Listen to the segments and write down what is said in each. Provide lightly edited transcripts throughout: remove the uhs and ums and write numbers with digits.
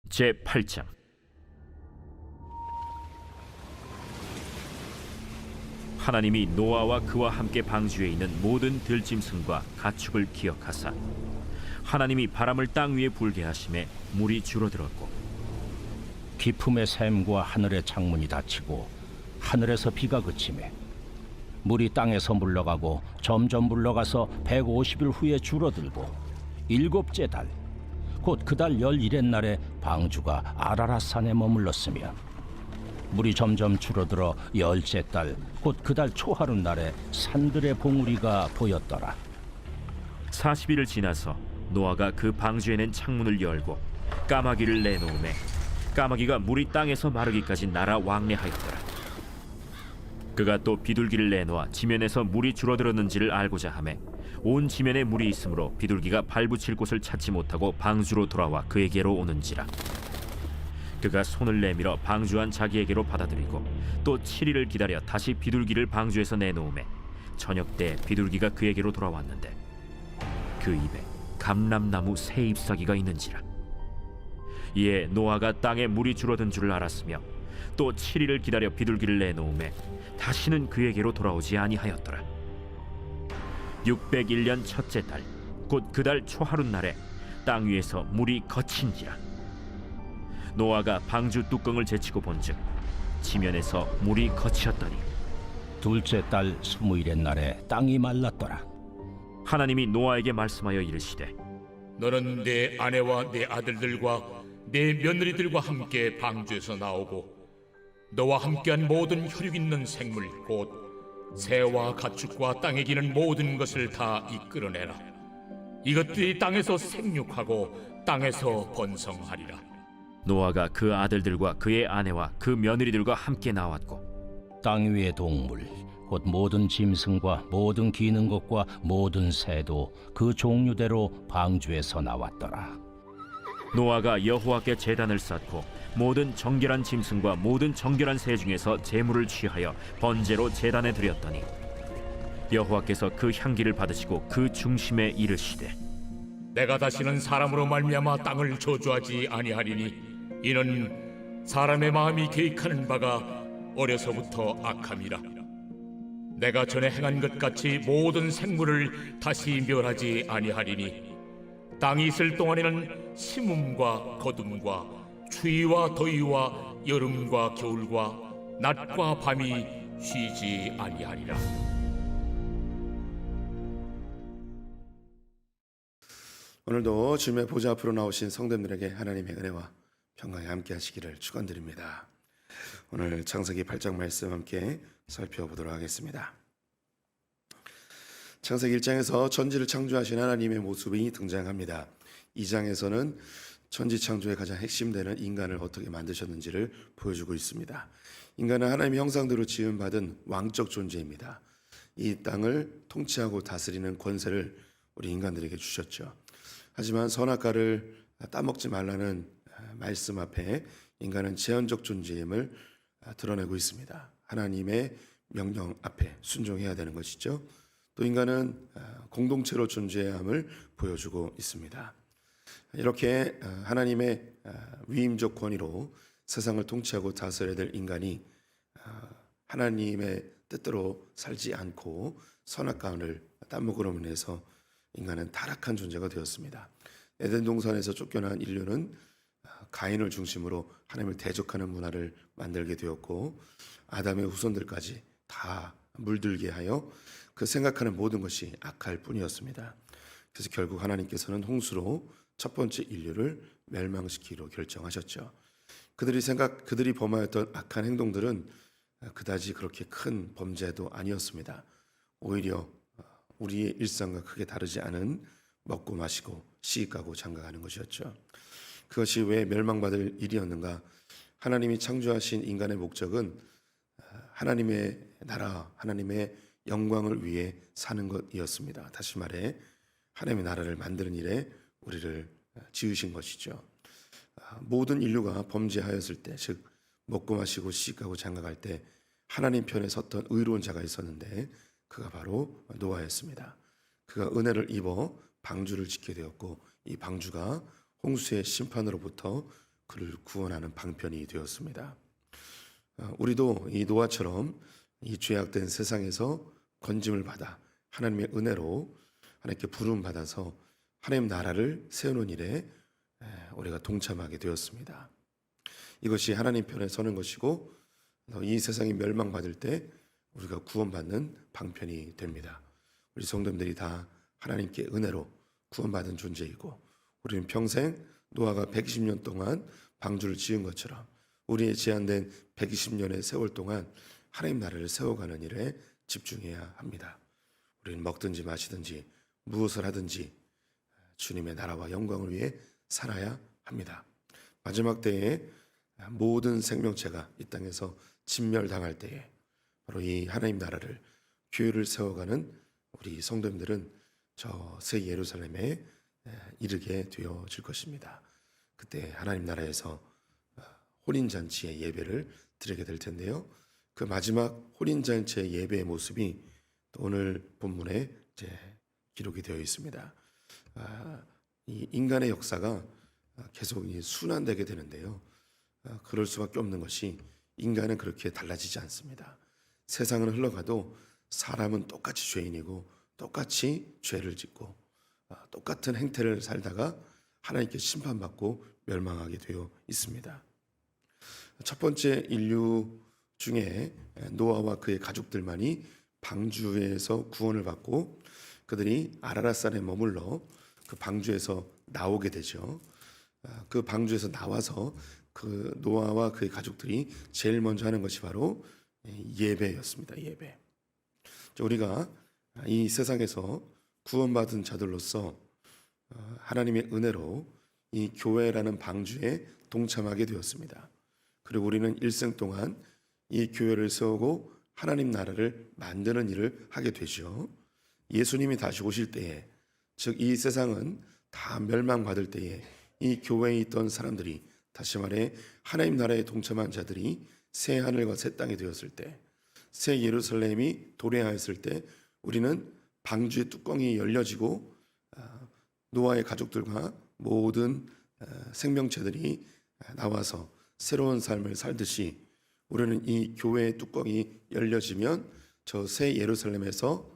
제8장. 하나님이 노아와 그와 함께 방주에 있는 모든 들짐승과 가축을 기억하사 하나님이 바람을 땅 위에 불게 하심에 물이 줄어들었고 깊음의 샘과 하늘의 창문이 닫히고 하늘에서 비가 그치매 물이 땅에서 물러가고 점점 물러가서 150일 후에 줄어들고 일곱째 달 곧 그 달 11의 날에 방주가 아라랏산에 머물렀으며 물이 점점 줄어들어 열째 달 곧 그 달 초하룻 날에 산들의 봉우리가 보였더라. 40일을 지나서 노아가 그 방주에 낸 창문을 열고 까마귀를 내놓음에 까마귀가 물이 땅에서 마르기까지 날아 왕래하였더라. 그가 또 비둘기를 내놓아 지면에서 물이 줄어들었는지를 알고자 하매 온 지면에 물이 있으므로 비둘기가 발붙일 곳을 찾지 못하고 방주로 돌아와 그에게로 오는지라. 그가 손을 내밀어 방주한 자기에게로 받아들이고 또 7일을 기다려 다시 비둘기를 방주에서 내놓음에 저녁 때 비둘기가 그에게로 돌아왔는데 그 입에 감람나무 새 잎사귀가 있는지라. 이에 노아가 땅에 물이 줄어든 줄을 알았으며 또 7일을 기다려 비둘기를 내놓음에 다시는 그에게로 돌아오지 아니하였더라. 601년 첫째 달 곧 그 달 초하룻 날에 땅 위에서 물이 거친지라. 노아가 방주 뚜껑을 제치고 본즉 지면에서 물이 거치었더니 둘째 달 20일의 날에 땅이 말랐더라. 하나님이 노아에게 말씀하여 이르시되 너는 내 아내와 내 아들들과 내 며느리들과 함께 방주에서 나오고 너와 함께한 모든 혈육 있는 생물 곧 새와 가축과 땅에 기는 모든 것을 다 이끌어내라. 이것들이 땅에서 생육하고 땅에서 번성하리라. 노아가 그 아들들과 그의 아내와 그 며느리들과 함께 나왔고 땅 위의 동물 곧 모든 짐승과 모든 기는 것과 모든 새도 그 종류대로 방주에서 나왔더라. 노아가 여호와께 제단을 쌓고 모든 정결한 짐승과 모든 정결한 새 중에서 제물을 취하여 번제로 제단에 드렸더니 여호와께서 그 향기를 받으시고 그 중심에 이르시되 내가 다시는 사람으로 말미암아 땅을 저주하지 아니하리니 이는 사람의 마음이 계획하는 바가 어려서부터 악함이라. 내가 전에 행한 것 같이 모든 생물을 다시 멸하지 아니하리니 땅이 있을 동안에는 심음과 거둠과 추위와 더위와 여름과 겨울과 낮과 밤이 쉬지 아니하리라. 오늘도 주님의 보좌 앞으로 나오신 성도님들에게 하나님의 은혜와 평강이 함께 하시기를 축원드립니다. 오늘 창세기 8장 말씀 함께 살펴보도록 하겠습니다. 창세기 1장에서 천지를 창조하신 하나님의 모습이 등장합니다. 2장에서는 천지 창조의 가장 핵심되는 인간을 어떻게 만드셨는지를 보여주고 있습니다. 인간은 하나님의 형상대로 지음받은 왕적 존재입니다. 이 땅을 통치하고 다스리는 권세를 우리 인간들에게 주셨죠. 하지만 선악과를 따먹지 말라는 말씀 앞에 인간은 제한적 존재임을 드러내고 있습니다. 하나님의 명령 앞에 순종해야 되는 것이죠. 또 인간은 공동체로 존재해야 함을 보여주고 있습니다. 이렇게 하나님의 위임적 권위로 세상을 통치하고 다스려야 될 인간이 하나님의 뜻대로 살지 않고 선악과를 따먹으로 인해서 인간은 타락한 존재가 되었습니다. 에덴 동산에서 쫓겨난 인류는 가인을 중심으로 하나님을 대적하는 문화를 만들게 되었고 아담의 후손들까지 다 물들게 하여 그 생각하는 모든 것이 악할 뿐이었습니다. 그래서 결국 하나님께서는 홍수로 첫 번째 인류를 멸망시키기로 결정하셨죠. 그들이 범하였던 악한 행동들은 그다지 그렇게 큰 범죄도 아니었습니다. 오히려 우리의 일상과 크게 다르지 않은 먹고 마시고 시집가고 장가가는 것이었죠. 그것이 왜 멸망받을 일이었는가? 하나님이 창조하신 인간의 목적은 하나님의 나라, 하나님의 영광을 위해 사는 것이었습니다. 다시 말해 하나님의 나라를 만드는 일에 우리를 지으신 것이죠. 모든 인류가 범죄하였을 때, 즉 먹고 마시고 시집가고 장가갈 때 하나님 편에 섰던 의로운 자가 있었는데 그가 바로 노아였습니다. 그가 은혜를 입어 방주를 짓게 되었고 이 방주가 홍수의 심판으로부터 그를 구원하는 방편이 되었습니다. 우리도 이 노아처럼 이 죄악된 세상에서 건짐을 받아 하나님의 은혜로 하나님께 부름 받아서 하나님 나라를 세우는 일에 우리가 동참하게 되었습니다. 이것이 하나님 편에 서는 것이고 이 세상이 멸망받을 때 우리가 구원받는 방편이 됩니다. 우리 성도님들이 다 하나님께 은혜로 구원받은 존재이고 우리는 평생 노아가 120년 동안 방주를 지은 것처럼 우리의 제한된 120년의 세월 동안 하나님 나라를 세워가는 일에 집중해야 합니다. 우리는 먹든지 마시든지 무엇을 하든지 주님의 나라와 영광을 위해 살아야 합니다. 마지막 때에 모든 생명체가 이 땅에서 진멸당할 때에 바로 이 하나님 나라를 교회를 세워가는 우리 성도님들은 저 새 예루살렘에 이르게 되어질 것입니다. 그때 하나님 나라에서 혼인잔치의 예배를 드리게 될 텐데요. 그 마지막 혼인잔치의 예배의 모습이 또 오늘 본문에 이제 기록이 되어 있습니다. 이 인간의 역사가 계속 순환되게 되는데요. 그럴 수밖에 없는 것이 인간은 그렇게 달라지지 않습니다. 세상은 흘러가도 사람은 똑같이 죄인이고 똑같이 죄를 짓고 똑같은 행태를 살다가 하나님께 심판받고 멸망하게 되어 있습니다. 첫 번째 인류 중에 노아와 그의 가족들만이 방주에서 구원을 받고 그들이 아라랏산에 머물러 그 방주에서 나오게 되죠. 그 방주에서 나와서 그 노아와 그의 가족들이 제일 먼저 하는 것이 바로 예배였습니다. 예배. 우리가 이 세상에서 구원받은 자들로서 하나님의 은혜로 이 교회라는 방주에 동참하게 되었습니다. 그리고 우리는 일생 동안 이 교회를 세우고 하나님 나라를 만드는 일을 하게 되죠. 예수님이 다시 오실 때에, 즉 이 세상은 다 멸망받을 때에 이 교회에 있던 사람들이, 다시 말해 하나님 나라에 동참한 자들이 새 하늘과 새 땅이 되었을 때, 새 예루살렘이 도래하였을 때 우리는 방주의 뚜껑이 열려지고 노아의 가족들과 모든 생명체들이 나와서 새로운 삶을 살듯이 우리는 이 교회의 뚜껑이 열려지면 저 새 예루살렘에서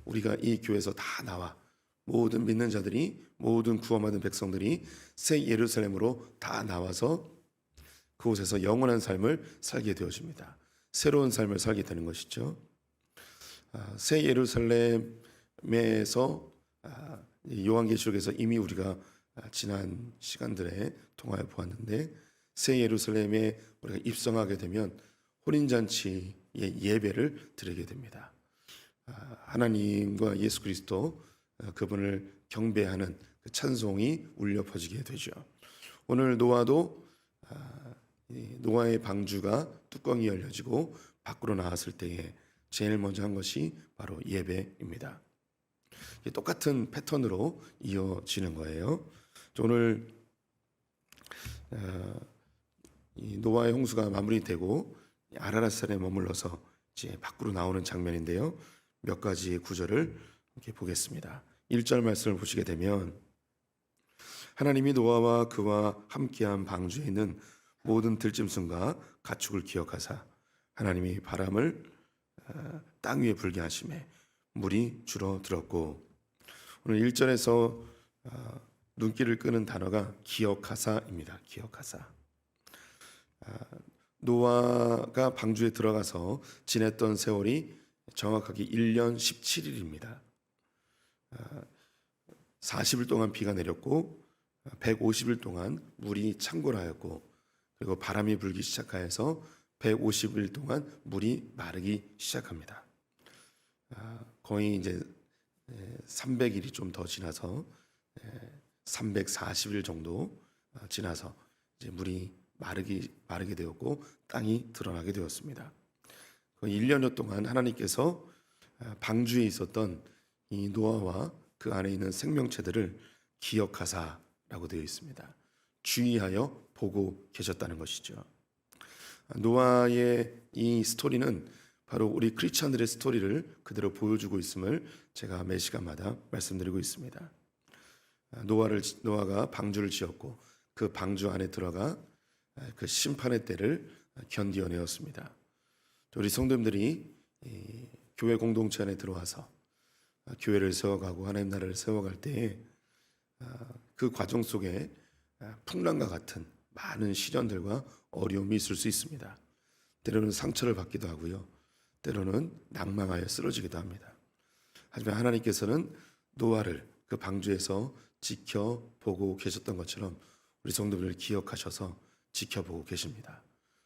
우리가 이 교회에서 다 나와 모든 믿는 자들이, 모든 구원받은 백성들이 새 예루살렘으로 다 나와서 그곳에서 영원한 삶을 살게 되어집니다. 새로운 삶을 살게 되는 것이죠. 새 예루살렘에서 요한계시록에서 이미 우리가 지난 시간들에 통하여 보았는데, 새 예루살렘에 우리가 입성하게 되면 혼인잔치의 예배를 드리게 됩니다. 하나님과 예수 그리스도 그분을 경배하는 그 찬송이 울려 퍼지게 되죠. 오늘 노아도 노아의 방주가 뚜껑이 열려지고 밖으로 나왔을 때에 제일 먼저 한 것이 바로 예배입니다. 똑같은 패턴으로 이어지는 거예요. 오늘 이 노아의 홍수가 마무리되고 아라랏산에 머물러서 이제 밖으로 나오는 장면인데요. 몇 가지 구절을 이렇게 보겠습니다. 1절 말씀을 보시게 되면, 하나님이 노아와 그와 함께한 방주에 있는 모든 들짐승과 가축을 기억하사 하나님이 바람을 땅 위에 불게 하심에 물이 줄어들었고, 오늘 1절에서 눈길을 끄는 단어가 기억하사입니다. 기억하사. 노아가 방주에 들어가서 지냈던 세월이 정확하게 1년 17일입니다. 40일 동안 비가 내렸고 150일 동안 물이 창궐하였고, 그리고 바람이 불기 시작하여서 150일 동안 물이 마르기 시작합니다. 거의 이제 300일이 좀 더 지나서 340일 정도 지나서 이제 물이 마르게 되었고 땅이 드러나게 되었습니다. 1년여 동안 하나님께서 방주에 있었던 이 노아와 그 안에 있는 생명체들을 기억하사라고 되어 있습니다. 주의하여 보고 계셨다는 것이죠. 노아의 이 스토리는 바로 우리 크리스찬들의 스토리를 그대로 보여주고 있음을 제가 매 시간마다 말씀드리고 있습니다. 노아가 방주를 지었고 그 방주 안에 들어가 그 심판의 때를 견디어내었습니다. 우리 성도님들이 이 교회 공동체 안에 들어와서 교회를 세워가고 하나님 나라를 세워갈 때에 그 과정 속에 풍랑과 같은 많은 시련들과 어려움이 있을 수 있습니다. 때로는 상처를 받기도 하고요. 때로는 낭망하여 쓰러지기도 합니다. 하지만 하나님께서는 노아를 그 방주에서 지켜보고 계셨던 것처럼 우리 성도들을 기억하셔서 지켜보고 계십니다.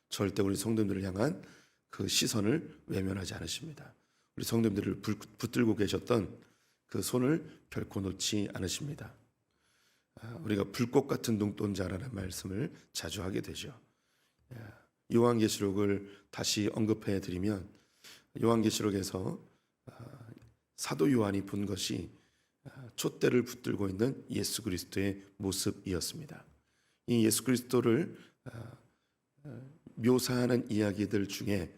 절대 우리 성도들을 향한 그 시선을 외면하지 않으십니다. 우리 성도들을 붙들고 계셨던 그 손을 결코 놓지 않으십니다. 우리가 불꽃 같은 눈동자라는 말씀을 자주 하게 되죠. 요한계시록을 다시 언급해 드리면 요한계시록에서 사도 요한이 본 것이 촛대를 붙들고 있는 예수 그리스도의 모습이었습니다. 이 예수 그리스도를 묘사하는 이야기들 중에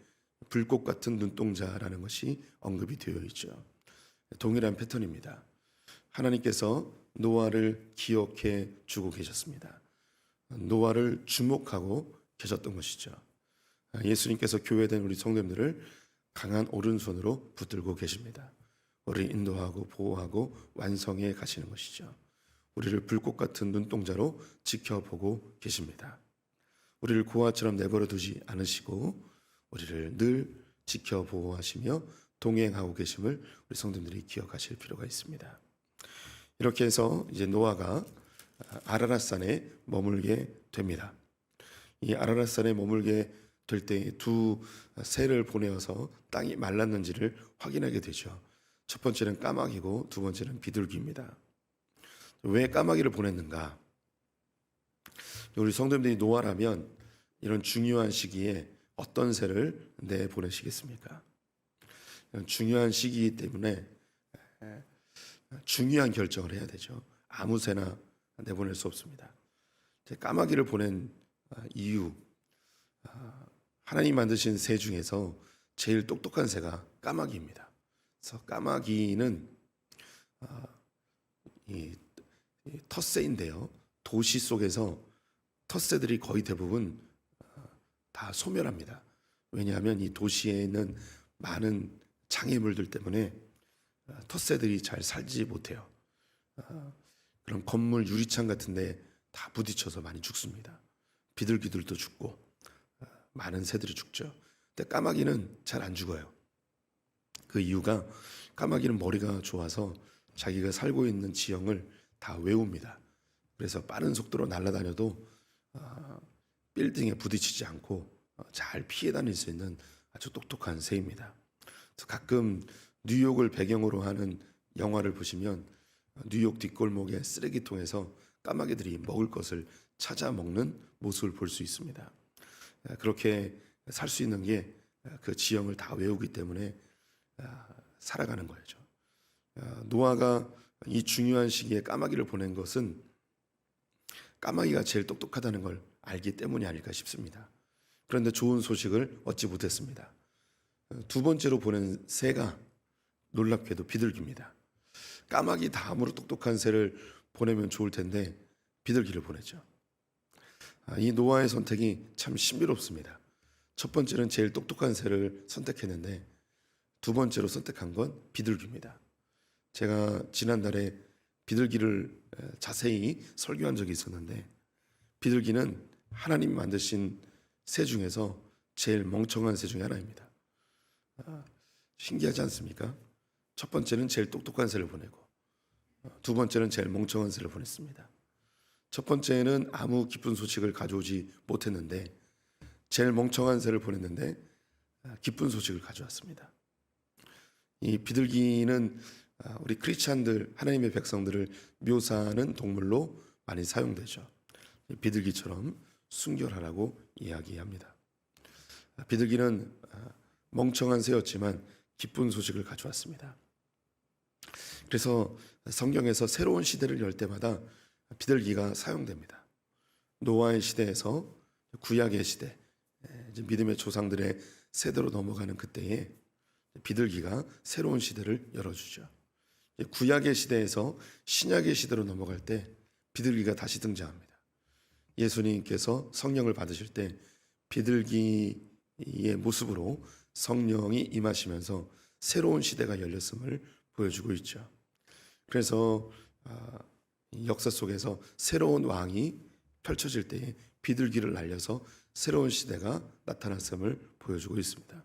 불꽃 같은 눈동자라는 것이 언급이 되어 있죠. 동일한 패턴입니다. 하나님께서 노아를 기억해 주고 계셨습니다. 노아를 주목하고 계셨던 것이죠. 예수님께서 교회된 우리 성도님들을 강한 오른손으로 붙들고 계십니다. 우리를 인도하고 보호하고 완성해 가시는 것이죠. 우리를 불꽃 같은 눈동자로 지켜보고 계십니다. 우리를 고아처럼 내버려 두지 않으시고 우리를 늘 지켜 보호하시며 동행하고 계심을 우리 성도들이 기억하실 필요가 있습니다. 이렇게 해서 이제 노아가 아라랏산에 머물게 됩니다. 이 아라랏산에 머물게 될 때 두 새를 보내어서 땅이 말랐는지를 확인하게 되죠. 첫 번째는 까마귀고 두 번째는 비둘기입니다. 왜 까마귀를 보냈는가? 우리 성도님들이 노아라면 이런 중요한 시기에 어떤 새를 내보내시겠습니까? 이런 중요한 시기이기 때문에 중요한 결정을 해야 되죠. 아무 새나 내보낼 수 없습니다. 까마귀를 보낸 이유, 하나님 만드신 새 중에서 제일 똑똑한 새가 까마귀입니다. 그래서 까마귀는 이 텃새인데요. 도시 속에서 텃새들이 거의 대부분 다 소멸합니다. 왜냐하면 이 도시에 있는 많은 장애물들 때문에 텃새들이 잘 살지 못해요. 그런 건물 유리창 같은데 다 부딪혀서 많이 죽습니다. 비둘기들도 죽고 많은 새들이 죽죠. 근데 까마귀는 잘 안 죽어요. 그 이유가 까마귀는 머리가 좋아서 자기가 살고 있는 지형을 다 외웁니다. 그래서 빠른 속도로 날아다녀도 빌딩에 부딪히지 않고 잘 피해 다닐 수 있는 아주 똑똑한 새입니다. 그래서 가끔 뉴욕을 배경으로 하는 영화를 보시면 뉴욕 뒷골목의 쓰레기통에서 까마귀들이 먹을 것을 찾아 먹는 모습을 볼 수 있습니다. 그렇게 살 수 있는 게 그 지형을 다 외우기 때문에 살아가는 거죠. 노아가 이 중요한 시기에 까마귀를 보낸 것은 까마귀가 제일 똑똑하다는 걸 알기 때문이 아닐까 싶습니다. 그런데 좋은 소식을 얻지 못했습니다. 두 번째로 보낸 새가 놀랍게도 비둘기입니다. 까마귀 다음으로 똑똑한 새를 보내면 좋을 텐데 비둘기를 보내죠. 이 노아의 선택이 참 신비롭습니다. 첫 번째는 제일 똑똑한 새를 선택했는데 두 번째로 선택한 건 비둘기입니다. 제가 지난달에 비둘기를 자세히 설교한 적이 있었는데 비둘기는 하나님 만드신 새 중에서 제일 멍청한 새 중에 하나입니다. 신기하지 않습니까? 첫 번째는 제일 똑똑한 새를 보내고 두 번째는 제일 멍청한 새를 보냈습니다. 첫 번째는 아무 기쁜 소식을 가져오지 못했는데 제일 멍청한 새를 보냈는데 기쁜 소식을 가져왔습니다. 이 비둘기는 우리 크리스찬들, 하나님의 백성들을 묘사하는 동물로 많이 사용되죠. 비둘기처럼 순결하라고 이야기합니다. 비둘기는 멍청한 새였지만 기쁜 소식을 가져왔습니다. 그래서 성경에서 새로운 시대를 열 때마다 비둘기가 사용됩니다. 노아의 시대에서 구약의 시대, 이제 믿음의 조상들의 세대로 넘어가는 그때에 비둘기가 새로운 시대를 열어주죠. 구약의 시대에서 신약의 시대로 넘어갈 때 비둘기가 다시 등장합니다. 예수님께서 성령을 받으실 때 비둘기의 모습으로 성령이 임하시면서 새로운 시대가 열렸음을 보여주고 있죠. 그래서 이 역사 속에서 새로운 왕이 펼쳐질 때에 비둘기를 날려서 새로운 시대가 나타났음을 보여주고 있습니다.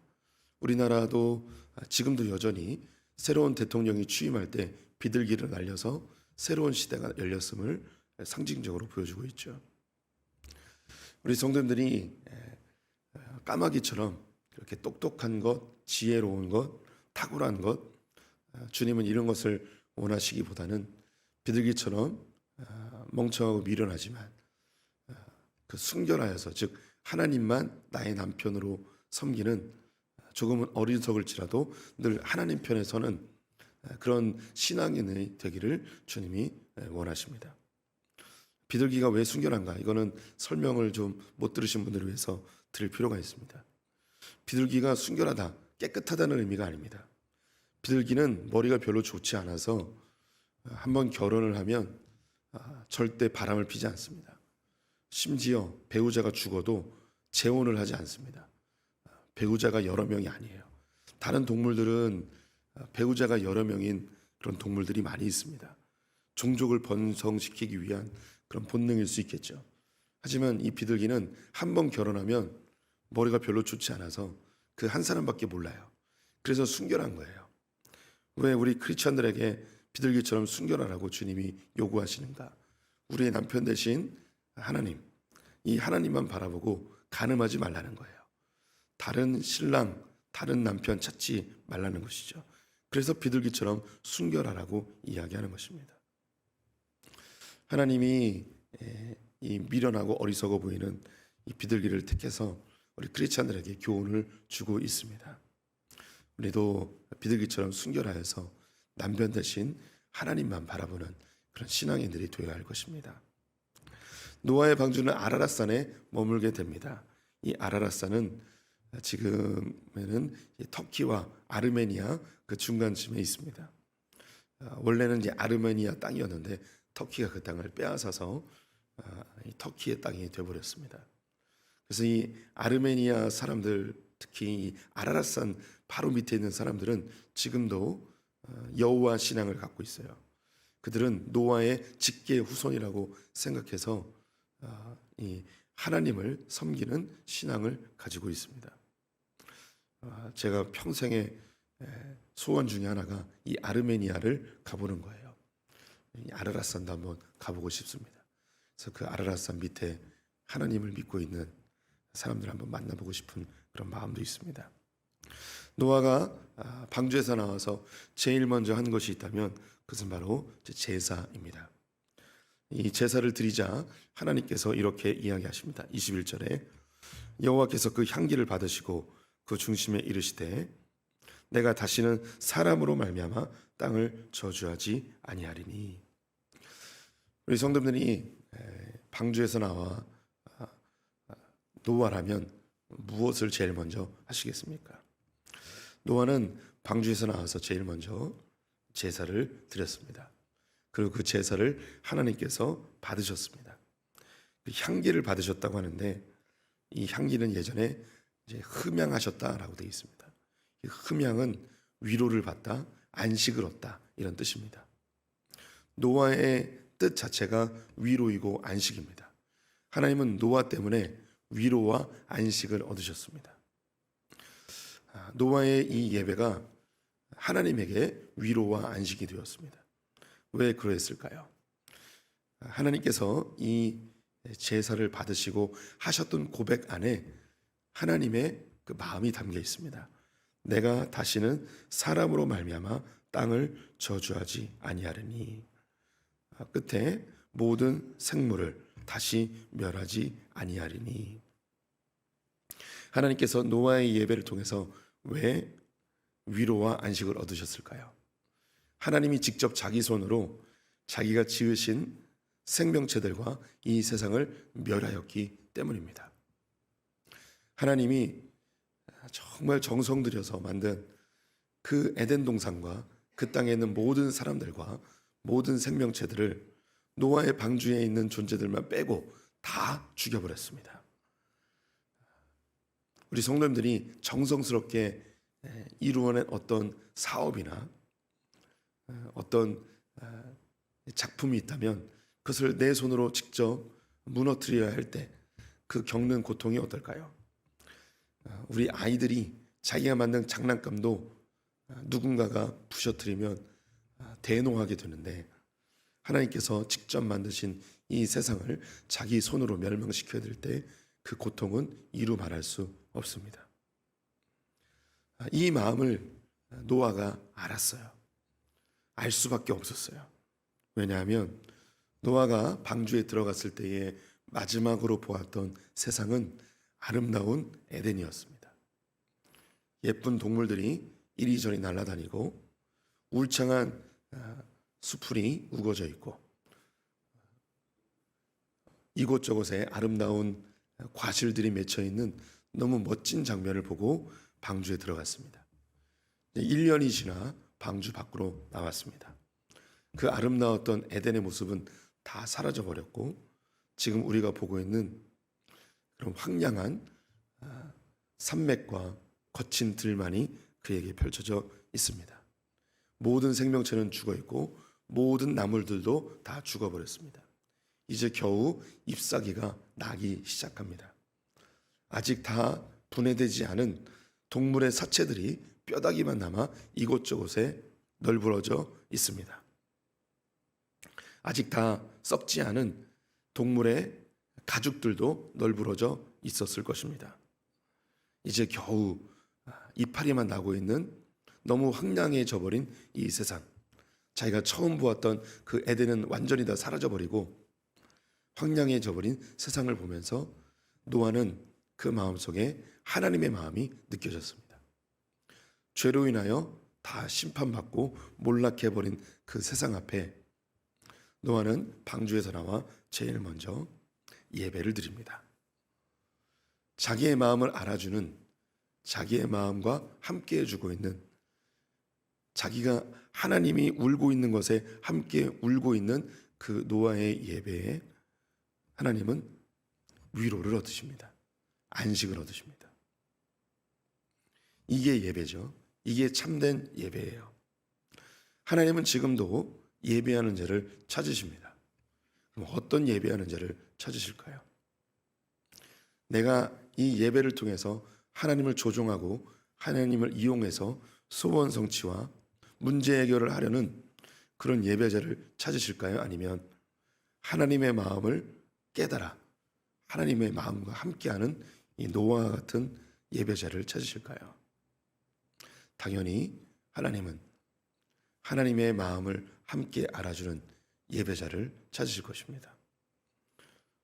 우리나라도 지금도 여전히 새로운 대통령이 취임할 때 비둘기를 날려서 새로운 시대가 열렸음을 상징적으로 보여주고 있죠. 우리 성도님들이 까마귀처럼 그렇게 똑똑한 것, 지혜로운 것, 탁월한 것, 주님은 이런 것을 원하시기보다는 비둘기처럼 멍청하고 미련하지만 그 순결하여서, 즉 하나님만 나의 남편으로 섬기는, 조금은 어리석을지라도 늘 하나님 편에 서는 그런 신앙인이 되기를 주님이 원하십니다. 비둘기가 왜 순결한가? 이거는 설명을 좀 못 들으신 분들을 위해서 드릴 필요가 있습니다. 비둘기가 순결하다, 깨끗하다는 의미가 아닙니다. 비둘기는 머리가 별로 좋지 않아서 한번 결혼을 하면 절대 바람을 피지 않습니다. 심지어 배우자가 죽어도 재혼을 하지 않습니다. 배우자가 여러 명이 아니에요. 다른 동물들은 배우자가 여러 명인 그런 동물들이 많이 있습니다. 종족을 번성시키기 위한 그런 본능일 수 있겠죠. 하지만 이 비둘기는 한 번 결혼하면 머리가 별로 좋지 않아서 그 한 사람밖에 몰라요. 그래서 순결한 거예요. 왜 우리 크리스천들에게 비둘기처럼 순결하라고 주님이 요구하시는가? 우리의 남편 대신 하나님, 이 하나님만 바라보고 간음하지 말라는 거예요. 다른 신랑, 다른 남편 찾지 말라는 것이죠. 그래서 비둘기처럼 순결하라고 이야기하는 것입니다. 하나님이 이 미련하고 어리석어 보이는 이 비둘기를 택해서 우리 크리스찬들에게 교훈을 주고 있습니다. 우리도 비둘기처럼 순결하여서 남편 대신 하나님만 바라보는 그런 신앙인들이 되어야 할 것입니다. 노아의 방주는 아라랏산에 머물게 됩니다. 이 아라랏산은 지금에는 터키와 아르메니아 그 중간쯤에 있습니다. 원래는 이제 아르메니아 땅이었는데 터키가 그 땅을 빼앗아서 터키의 땅이 되어버렸습니다. 그래서 이 아르메니아 사람들, 특히 이 아라랏산 바로 밑에 있는 사람들은 지금도 여호와 신앙을 갖고 있어요. 그들은 노아의 직계 후손이라고 생각해서 이 하나님을 섬기는 신앙을 가지고 있습니다. 제가 평생의 소원 중에 하나가 이 아르메니아를 가보는 거예요. 이 아라랏산도 한번 가보고 싶습니다. 그래서 그 아라랏산 밑에 하나님을 믿고 있는 사람들 한번 만나보고 싶은 그런 마음도 있습니다. 노아가 방주에서 나와서 제일 먼저 한 것이 있다면 그것은 바로 제사입니다. 이 제사를 드리자 하나님께서 이렇게 이야기하십니다. 21절에 여호와께서 그 향기를 받으시고 그 중심에 이르시되 내가 다시는 사람으로 말미암아 땅을 저주하지 아니하리니. 우리 성도님들이 방주에서 나와 노아라면 무엇을 제일 먼저 하시겠습니까? 노아는 방주에서 나와서 제일 먼저 제사를 드렸습니다. 그리고 그 제사를 하나님께서 받으셨습니다. 그 향기를 받으셨다고 하는데 이 향기는 예전에 이제 흠양하셨다라고 되어 있습니다. 이 흠양은 위로를 받다, 안식을 얻다 이런 뜻입니다. 노아의 뜻 자체가 위로이고 안식입니다. 하나님은 노아 때문에 위로와 안식을 얻으셨습니다. 노아의 이 예배가 하나님에게 위로와 안식이 되었습니다. 왜 그랬을까요? 하나님께서 이 제사를 받으시고 하셨던 고백 안에 하나님의 그 마음이 담겨 있습니다. 내가 다시는 사람으로 말미암아 땅을 저주하지 아니하리니. 끝에 모든 생물을 다시 멸하지 아니하리니. 하나님께서 노아의 예배를 통해서 왜 위로와 안식을 얻으셨을까요? 하나님이 직접 자기 손으로 자기가 지으신 생명체들과 이 세상을 멸하였기 때문입니다. 하나님이 정말 정성 들여서 만든 그 에덴 동산과 그 땅에 있는 모든 사람들과 모든 생명체들을 노아의 방주에 있는 존재들만 빼고 다 죽여버렸습니다. 우리 성도님들이 정성스럽게 이루어낸 어떤 사업이나 어떤 작품이 있다면 그것을 내 손으로 직접 무너뜨려야 할 때 그 겪는 고통이 어떨까요? 우리 아이들이 자기가 만든 장난감도 누군가가 부셔뜨리면 대노하게 되는데 하나님께서 직접 만드신 이 세상을 자기 손으로 멸망시켜야 될 때 그 고통은 이루 말할 수 없습니다. 이 마음을 노아가 알았어요. 알 수밖에 없었어요. 왜냐하면 노아가 방주에 들어갔을 때에 마지막으로 보았던 세상은 아름다운 에덴이었습니다. 예쁜 동물들이 이리저리 날아다니고 울창한 수풀이 우거져 있고 이곳저곳에 아름다운 과실들이 맺혀 있는 너무 멋진 장면을 보고 방주에 들어갔습니다. 1년이 지나 방주 밖으로 나왔습니다. 그 아름다웠던 에덴의 모습은 다 사라져 버렸고 지금 우리가 보고 있는 그런 황량한 산맥과 거친 들만이 그에게 펼쳐져 있습니다. 모든 생명체는 죽어 있고 모든 나물들도 다 죽어버렸습니다. 이제 겨우 잎사귀가 나기 시작합니다. 아직 다 분해되지 않은 동물의 사체들이 뼈다귀만 남아 이곳저곳에 널브러져 있습니다. 아직 다 썩지 않은 동물의 가죽들도 널브러져 있었을 것입니다. 이제 겨우 이파리만 나고 있는 너무 황량해져 버린 이 세상, 자기가 처음 보았던 그 에덴은 완전히 다 사라져버리고 황량해져 버린 세상을 보면서 노아는 그 마음속에 하나님의 마음이 느껴졌습니다. 죄로 인하여 다 심판받고 몰락해버린 그 세상 앞에 노아는 방주에서 나와 제일 먼저 예배를 드립니다. 자기의 마음을 알아주는, 자기의 마음과 함께 해주고 있는, 자기가 하나님이 울고 있는 것에 함께 울고 있는 그 노아의 예배에 하나님은 위로를 얻으십니다. 안식을 얻으십니다. 이게 예배죠. 이게 참된 예배예요. 하나님은 지금도 예배하는 자를 찾으십니다. 그럼 어떤 예배하는 자를 찾으실까요? 내가 이 예배를 통해서 하나님을 조종하고 하나님을 이용해서 소원 성취와 문제 해결을 하려는 그런 예배자를 찾으실까요? 아니면 하나님의 마음을 깨달아 하나님의 마음과 함께하는 이 노아와 같은 예배자를 찾으실까요? 당연히 하나님은 하나님의 마음을 함께 알아주는 예배자를 찾으실 것입니다.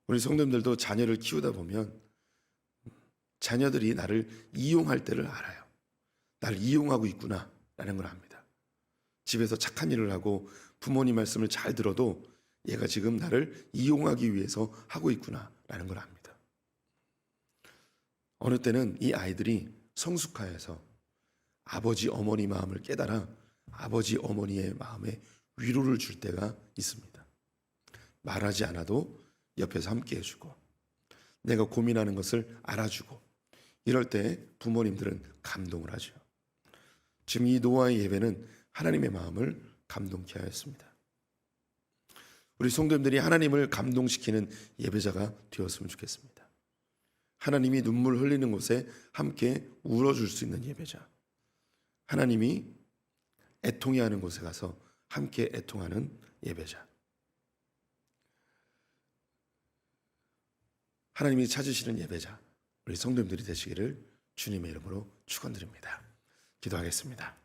우리 성도님들도 자녀를 키우다 보면 자녀들이 나를 이용할 때를 알아요. 나를 이용하고 있구나 라는 걸 압니다. 집에서 착한 일을 하고 부모님 말씀을 잘 들어도 얘가 지금 나를 이용하기 위해서 하고 있구나 라는 걸 압니다. 어느 때는 이 아이들이 성숙하여서 아버지 어머니 마음을 깨달아 아버지 어머니의 마음에 위로를 줄 때가 있습니다. 말하지 않아도 옆에서 함께 해주고 내가 고민하는 것을 알아주고 이럴 때 부모님들은 감동을 하죠. 지금 이 노아의 예배는 하나님의 마음을 감동케 하였습니다. 우리 성도님들이 하나님을 감동시키는 예배자가 되었으면 좋겠습니다. 하나님이 눈물 흘리는 곳에 함께 울어줄 수 있는 예배자, 하나님이 애통해하는 곳에 가서 함께 애통하는 예배자, 하나님이 찾으시는 예배자, 우리 성도님들이 되시기를 주님의 이름으로 축원드립니다. 기도하겠습니다.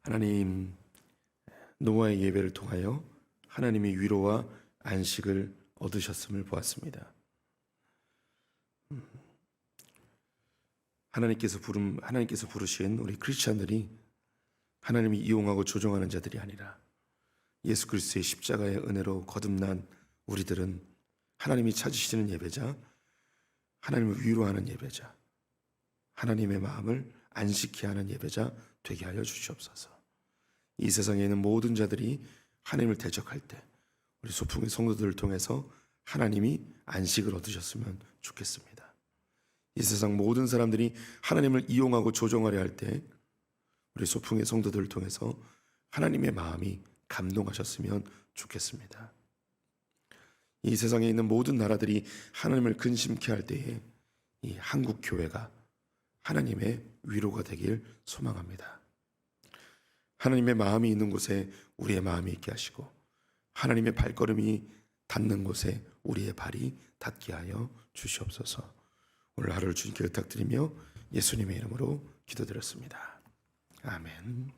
하나님, 노아의 예배를 통하여 하나님이 위로와 안식을 얻으셨음을 보았습니다. 하나님께서 부르신 우리 크리스찬들이 하나님이 이용하고 조종하는 자들이 아니라 예수 그리스도의 십자가의 은혜로 거듭난 우리들은 하나님이 찾으시는 예배자, 하나님을 위로하는 예배자, 하나님의 마음을 안식케 하는 예배자 되게 하여 주시옵소서. 이 세상에 있는 모든 자들이 하나님을 대적할 때, 우리 소풍의 성도들을 통해서 하나님이 안식을 얻으셨으면 좋겠습니다. 이 세상 모든 사람들이 하나님을 이용하고 조종하려 할 때 우리 소풍의 성도들을 통해서 하나님의 마음이 감동하셨으면 좋겠습니다. 이 세상에 있는 모든 나라들이 하나님을 근심케 할 때에 이 한국 교회가 하나님의 위로가 되길 소망합니다. 하나님의 마음이 있는 곳에 우리의 마음이 있게 하시고 하나님의 발걸음이 닿는 곳에 우리의 발이 닿게 하여 주시옵소서. 오늘 하루를 주님께 의탁드리며 예수님의 이름으로 기도드렸습니다. 아멘.